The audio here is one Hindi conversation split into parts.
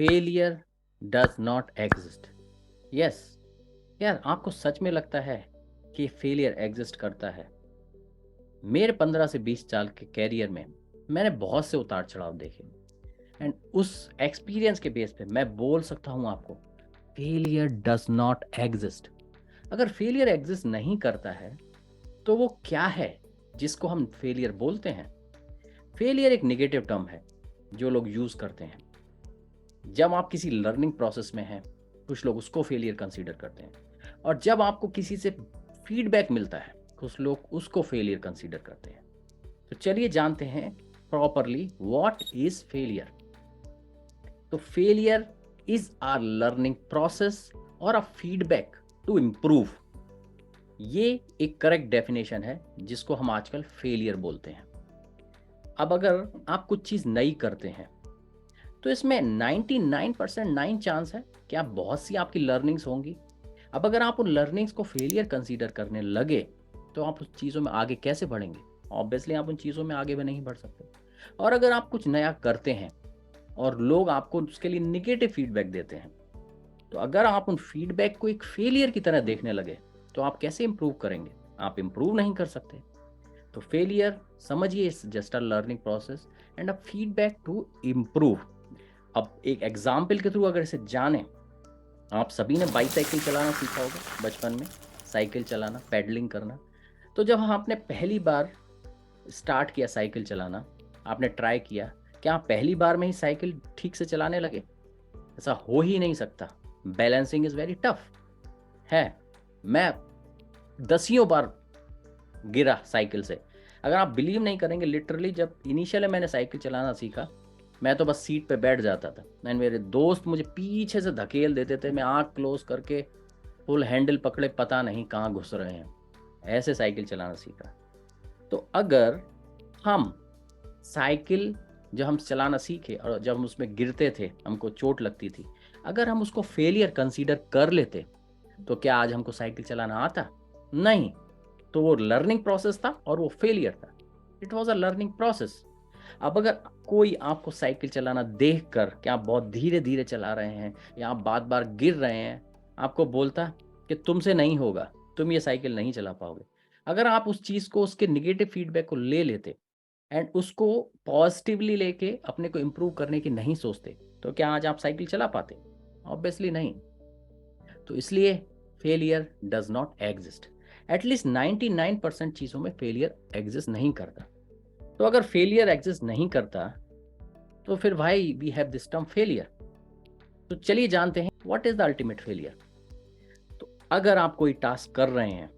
Failure does not exist. Yes यार, आपको सच में लगता है कि फेलियर एग्जिस्ट करता है? मेरे 15 से 20 साल के कैरियर में मैंने बहुत से उतार चढ़ाव देखे, एंड उस एक्सपीरियंस के बेस पे मैं बोल सकता हूँ आपको, फेलियर डज नॉट एग्जिस्ट। अगर फेलियर एग्जिस्ट नहीं करता है तो वो क्या है जिसको हम फेलियर बोलते हैं? फेलियर एक नेगेटिव टर्म है जो लोग यूज करते हैं जब आप किसी लर्निंग प्रोसेस में हैं। कुछ लोग उसको फेलियर कंसीडर करते हैं, और जब आपको किसी से फीडबैक मिलता है कुछ लोग उसको फेलियर कंसीडर करते हैं। तो चलिए जानते हैं प्रॉपरली व्हाट इज फेलियर। तो failure is our learning process और अ फीडबैक टू इम्प्रूव। ये एक करेक्ट डेफिनेशन है जिसको हम आजकल फेलियर बोलते हैं। अब अगर आप कुछ चीज नई करते हैं तो इसमें 99% चांस है कि आप बहुत सी आपकी लर्निंग्स होंगी। अब अगर आप उन लर्निंग्स को फेलियर कंसीडर करने लगे तो आप उस चीज़ों में आगे कैसे बढ़ेंगे? ऑब्वियसली आप उन चीज़ों में आगे भी नहीं बढ़ सकते। और अगर आप कुछ नया करते हैं और लोग आपको उसके लिए निगेटिव फीडबैक देते हैं, तो अगर आप उन फीडबैक को एक फेलियर की तरह देखने लगे तो आप कैसे इंप्रूव करेंगे? आप इंप्रूव नहीं कर सकते। तो फेलियर समझिए is just a learning process and a feedback to improve. अब एक एग्जाम्पल के थ्रू अगर इसे जाने, आप सभी ने बाईसाइकिल चलाना सीखा होगा बचपन में, साइकिल चलाना, पैडलिंग करना। तो जब आपने पहली बार स्टार्ट किया साइकिल चलाना, आपने ट्राई किया, क्या आप पहली बार में ही साइकिल ठीक से चलाने लगे? ऐसा हो ही नहीं सकता। बैलेंसिंग इज वेरी टफ है। मैं दसियों बार गिरा साइकिल से। अगर आप बिलीव नहीं करेंगे, लिटरली जब इनिशियली मैंने साइकिल चलाना सीखा, मैं तो बस सीट पे बैठ जाता था एंड मेरे दोस्त मुझे पीछे से धकेल देते थे। मैं आँख क्लोज करके फुल हैंडल पकड़े पता नहीं कहाँ घुस रहे हैं, ऐसे साइकिल चलाना सीखा। तो अगर हम साइकिल जब हम चलाना सीखे और जब हम उसमें गिरते थे हमको चोट लगती थी, अगर हम उसको फेलियर कंसीडर कर लेते तो क्या आज हमको साइकिल चलाना आता? नहीं। तो वो लर्निंग प्रोसेस था और वो फेलियर था। It was a learning process. अब अगर कोई आपको साइकिल चलाना देख कर कि आप बहुत धीरे धीरे चला रहे हैं या आप बार बार गिर रहे हैं, आपको बोलता कि तुमसे नहीं होगा, तुम ये साइकिल नहीं चला पाओगे, अगर आप उस चीज़ को, उसके निगेटिव फीडबैक को ले लेते एंड उसको पॉजिटिवली लेके अपने को इम्प्रूव करने की नहीं सोचते, तो क्या आज आप साइकिल चला पाते? ऑब्वियसली नहीं। तो इसलिए failure does not exist. At least 99% चीज़ों में फेलियर एग्जिस्ट नहीं करता। तो अगर फेलियर एग्जिस्ट नहीं करता तो फिर भाई we have this term failure. तो चलिए जानते हैं what is the ultimate failure. तो अगर आप कोई टास्क कर रहे हैं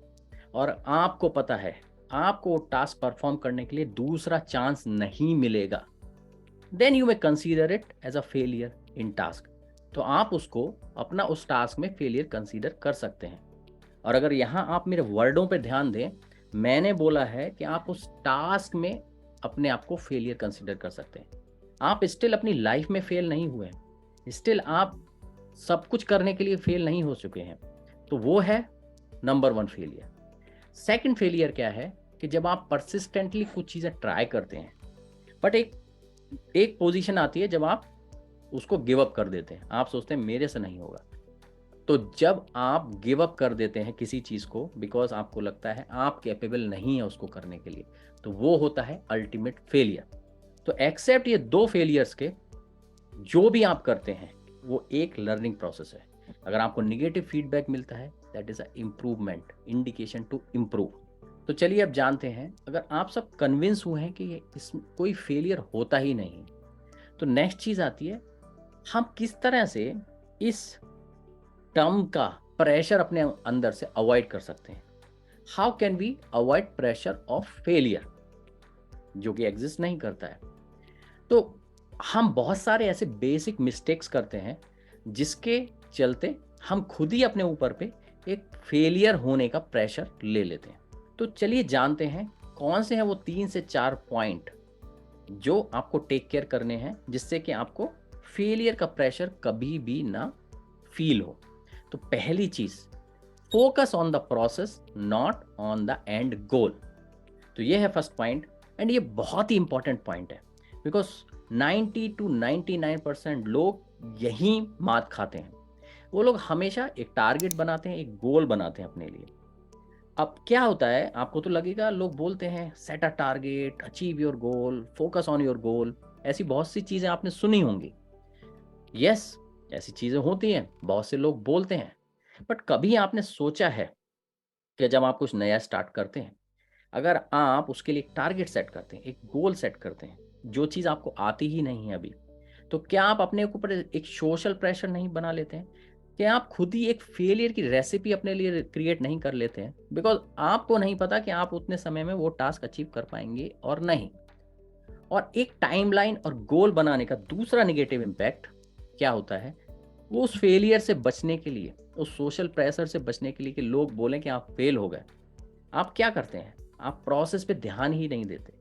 और आपको पता है आपको वो टास्क परफॉर्म करने के लिए दूसरा चांस नहीं मिलेगा, then you may consider it as a failure in task. तो आप उसको अपना उस टास्क में फेलियर कंसीडर कर सकते हैं। और अगर यहाँ आप मेरे वर्डों पे ध्यान दें, मैंने बोला है कि आप उस टास्क में अपने आप को फेलियर कंसीडर कर सकते हैं। आप स्टिल अपनी लाइफ में फेल नहीं हुए हैं, स्टिल आप सब कुछ करने के लिए फेल नहीं हो चुके हैं। तो वो है number one failure. Second failure क्या है कि जब आप परसिस्टेंटली कुछ चीज़ें ट्राई करते हैं, बट एक एक पोजीशन आती है जब आप उसको गिव अप कर देते हैं, आप सोचते हैं मेरे से नहीं होगा। तो जब आप गिव अप कर देते हैं किसी चीज़ को बिकॉज आपको लगता है आप कैपेबल नहीं है उसको करने के लिए, तो वो होता है अल्टीमेट फेलियर। तो एक्सेप्ट ये दो फेलियर्स के, जो भी आप करते हैं वो एक लर्निंग प्रोसेस है। अगर आपको निगेटिव फीडबैक मिलता है that is a improvement, indication to improve. तो चलिए अब जानते हैं, अगर आप सब कन्विंस हुए हैं कि इसमें कोई फेलियर होता ही नहीं, तो नेक्स्ट चीज आती है हम किस तरह से इस टर्म का प्रेशर अपने अंदर से अवॉइड कर सकते हैं। How can we avoid pressure of failure जो कि एग्जिस्ट नहीं करता है? तो हम बहुत सारे ऐसे बेसिक मिस्टेक्स करते हैं जिसके चलते हम खुद ही अपने ऊपर पे एक फेलियर होने का प्रेशर ले लेते हैं। तो चलिए जानते हैं कौन से हैं वो 3 से 4 पॉइंट जो आपको टेक केयर करने हैं जिससे कि आपको फेलियर का प्रेशर कभी भी ना फील हो। तो पहली चीज, focus on the process not on the end goal. तो ये है फर्स्ट पॉइंट, एंड ये बहुत ही इंपॉर्टेंट पॉइंट है बिकॉज 90 to 99% लोग यही मात खाते हैं। वो लोग हमेशा एक टारगेट बनाते हैं, एक गोल बनाते हैं अपने लिए। अब क्या होता है, आपको तो लगेगा, लोग बोलते हैं set a target, achieve your goal, focus on your goal, ऐसी बहुत सी चीजें आपने सुनी होंगी। यस, ऐसी चीजें होती हैं, बहुत से लोग बोलते हैं। बट कभी आपने सोचा है कि जब आप कुछ नया स्टार्ट करते हैं, अगर आप उसके लिए एक टारगेट सेट करते हैं, एक गोल सेट करते हैं, जो चीज़ आपको आती ही नहीं है अभी, तो क्या आप अपने ऊपर एक सोशल प्रेशर नहीं बना लेते हैं? क्या आप खुद ही एक फेलियर की रेसिपी अपने लिए क्रिएट नहीं कर लेते हैं? बिकॉज आपको नहीं पता कि आप उतने समय में वो टास्क अचीव कर पाएंगे और नहीं। और एक टाइमलाइन और गोल बनाने का दूसरा निगेटिव इम्पैक्ट क्या होता है, वो उस फेलियर से बचने के लिए, उस सोशल प्रेशर से बचने के लिए कि लोग बोलें कि आप फेल हो गए, आप क्या करते हैं, आप प्रोसेस पे ध्यान ही नहीं देते।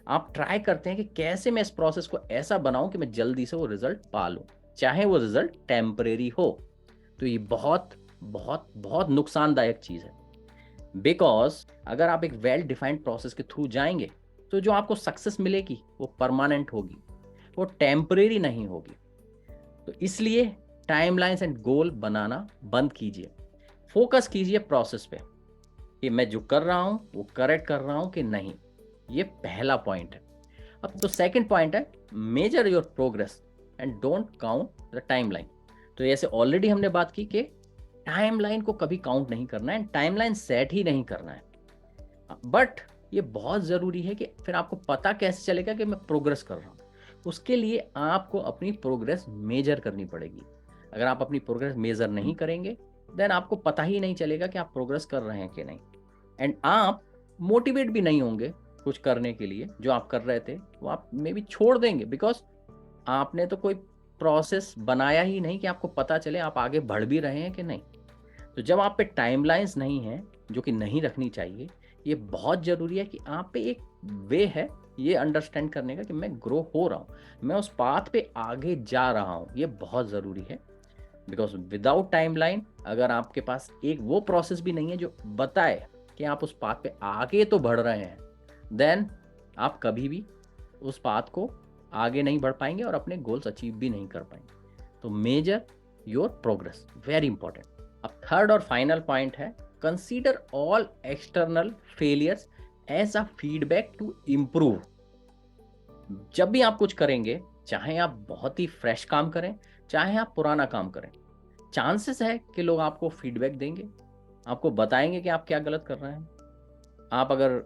आप ट्राई करते हैं कि कैसे मैं इस प्रोसेस को ऐसा बनाऊं कि मैं जल्दी से वो रिजल्ट पा लूं, चाहे वो रिजल्ट टेम्परेरी हो। तो ये बहुत बहुत बहुत नुकसानदायक चीज़ है। बिकॉज अगर आप एक वेल डिफाइंड प्रोसेस के थ्रू जाएंगे, तो जो आपको सक्सेस मिलेगी वो परमानेंट होगी, वो टेम्परेरी नहीं होगी। तो इसलिए टाइमलाइंस एंड गोल बनाना बंद कीजिए, फोकस कीजिए प्रोसेस पे कि मैं जो कर रहा हूं वो करेक्ट कर रहा हूं कि नहीं। ये पहला पॉइंट है। अब तो सेकंड पॉइंट है, major your progress and don't count the timeline. तो ऐसे ऑलरेडी हमने बात की कि टाइमलाइन को कभी काउंट नहीं करना है, टाइमलाइन सेट ही नहीं करना है। बट ये बहुत ज़रूरी है कि फिर आपको पता कैसे चलेगा कि मैं प्रोग्रेस कर रहा हूँ। उसके लिए आपको अपनी प्रोग्रेस मेजर करनी पड़ेगी। अगर आप अपनी प्रोग्रेस मेजर नहीं करेंगे, देन आपको पता ही नहीं चलेगा कि आप प्रोग्रेस कर रहे हैं कि नहीं। एंड आप मोटिवेट भी नहीं होंगे कुछ करने के लिए। जो आप कर रहे थे वो आप मे बी छोड़ देंगे, बिकॉज आपने तो कोई प्रोसेस बनाया ही नहीं कि आपको पता चले आप आगे बढ़ भी रहे हैं कि नहीं। तो जब आप पे टाइमलाइंस नहीं है, जो कि नहीं रखनी चाहिए, ये बहुत ज़रूरी है कि आप पे एक वे है ये अंडरस्टैंड करने का कि मैं ग्रो हो रहा हूँ, मैं उस पाथ पे आगे जा रहा हूँ। ये बहुत ज़रूरी है। बिकॉज विदाउट टाइमलाइन, अगर आपके पास एक वो प्रोसेस भी नहीं है जो बताए कि आप उस पाथ पे आगे तो बढ़ रहे हैं, देन आप कभी भी उस पाथ को आगे नहीं बढ़ पाएंगे और अपने गोल्स अचीव भी नहीं कर पाएंगे। तो measure your progress, very important. अब थर्ड और फाइनल पॉइंट है, consider all external failures as a feedback to improve. जब भी आप कुछ करेंगे, चाहे आप बहुत ही फ्रेश काम करें, चाहे आप पुराना काम करें, चांसेस है कि लोग आपको फीडबैक देंगे, आपको बताएंगे कि आप क्या गलत कर रहे हैं। आप अगर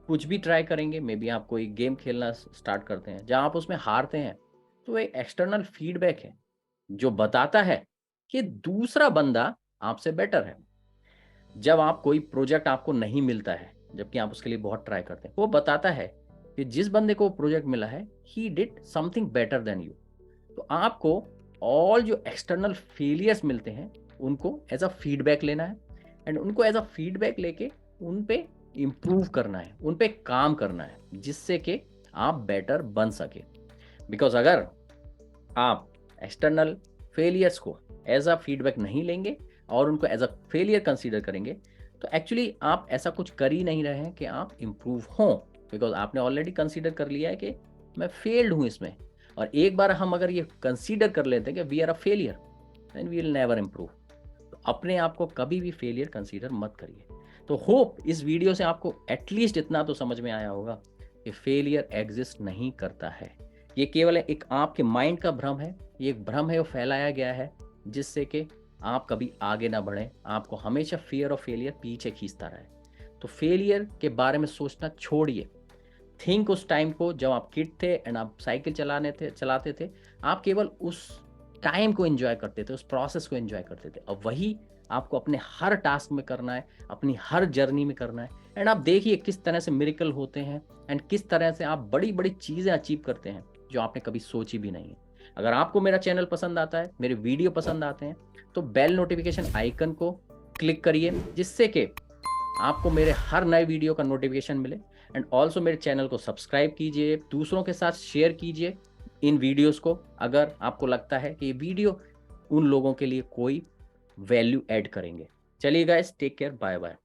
कुछ भी ट्राई करेंगे, मे बी आप कोई गेम खेलना स्टार्ट करते हैं जहां आप उसमें हारते हैं, तो एक एक्सटर्नल फीडबैक है जो बताता है कि दूसरा बंदा आपसे बेटर है। जब आप कोई प्रोजेक्ट आपको नहीं मिलता है, जबकि आप उसके लिए बहुत ट्राई करते हैं, वो बताता है कि जिस बंदे को प्रोजेक्ट मिला है, he did something better than you. तो आपको ऑल जो एक्सटर्नल फेलियर्स मिलते हैं उनको एज अ फीडबैक लेना है, एंड उनको एज अ फीडबैक लेके उन पे इम्प्रूव करना है, उन पे काम करना है, जिससे कि आप बेटर बन सके। बिकॉज अगर आप एक्सटर्नल फेलियर्स को एज अ फीडबैक नहीं लेंगे और उनको एज अ फेलियर कंसीडर करेंगे, तो एक्चुअली आप ऐसा कुछ कर ही नहीं रहे हैं कि आप इम्प्रूव हों। बिकॉज आपने ऑलरेडी कंसीडर कर लिया है कि मैं फेल्ड हूं इसमें। और एक बार हम अगर ये कंसीडर कर लेते हैं कि we are a failure, then we will never improve. तो अपने आप को कभी भी फेलियर कंसीडर मत करिए। तो होप इस वीडियो से आपको एटलीस्ट इतना तो समझ में आया होगा कि फेलियर एग्जिस्ट नहीं करता है। ये केवल एक आपके माइंड का भ्रम है, ये एक भ्रम है वो फैलाया गया है जिससे कि आप कभी आगे ना बढ़ें, आपको हमेशा फियर ऑफ फेलियर पीछे खींचता रहे। तो फेलियर के बारे में सोचना छोड़िए। थिंक उस टाइम को जब आप किड थे एंड आप साइकिल चलाते थे, आप केवल उस टाइम को एंजॉय करते थे, उस प्रोसेस को एंजॉय करते थे। अब वही आपको अपने हर टास्क में करना है, अपनी हर जर्नी में करना है। एंड आप देखिए किस तरह से मिरेकल होते हैं एंड किस तरह से आप बड़ी बड़ी चीज़ें अचीव करते हैं जो आपने कभी सोची भी नहीं है। अगर आपको मेरा चैनल पसंद आता है, मेरे वीडियो पसंद आते हैं, तो बेल नोटिफिकेशन आइकन को क्लिक करिए, जिससे कि आपको मेरे हर नए वीडियो का नोटिफिकेशन मिले। एंड ऑल्सो मेरे चैनल को सब्सक्राइब कीजिए, दूसरों के साथ शेयर कीजिए इन वीडियोस को, अगर आपको लगता है कि ये वीडियो उन लोगों के लिए कोई वैल्यू ऐड करेंगे। चलिए guys, take care, bye bye.